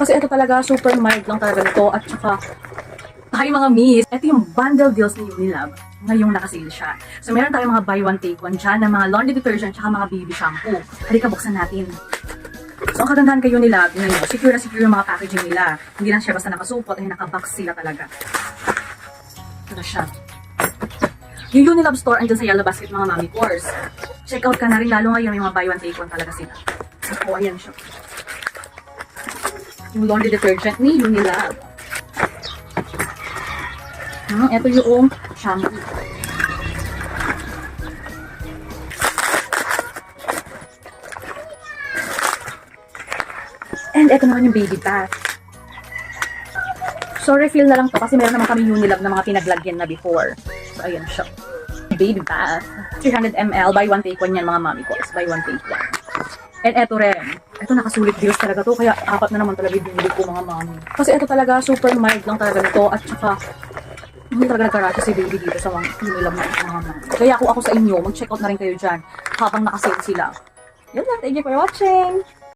Kasi ito talaga, super mild lang talaga ito. At saka, hi mga miss, ito yung bundle deals ni Unilove. Ngayong nakasale siya. So meron tayong mga buy one take one dyan na mga laundry detergent at mga baby shampoo. Halika, buksan natin. So ang kagandahan kay Unilove, yun yun, secure na secure yung mga packaging nila. Hindi lang siya basta nakasupot, ay nakabox sila talaga. Ito na siya. Yung Unilove store andyan sa Yellow Basket mga mami course. Check out ka na rin, lalo ngayon yung mga buy one take one talaga sila. So ayan siya. Yung laundry detergent ni Unilove. Ito yung shampoo. And ito naman yung baby bath. So refill na lang to kasi meron naman kami Unilove na mga pinaglagyan na before. So ayan siya. Baby bath. 300 ml, buy one take one yan mga mami ko. Buy one take one. And eto rin. Ito nakasulit deals talaga to. Kaya apat na naman talaga yung binili ko mga mami. Kasi ito talaga super mild lang talaga nito. At saka hindi talaga nagkarate si baby dito sa mga Unilove na mga mami. Kaya ako sa inyo, mag-check out na rin kayo dyan habang nakasale sila. Yun lang. Thank you for watching.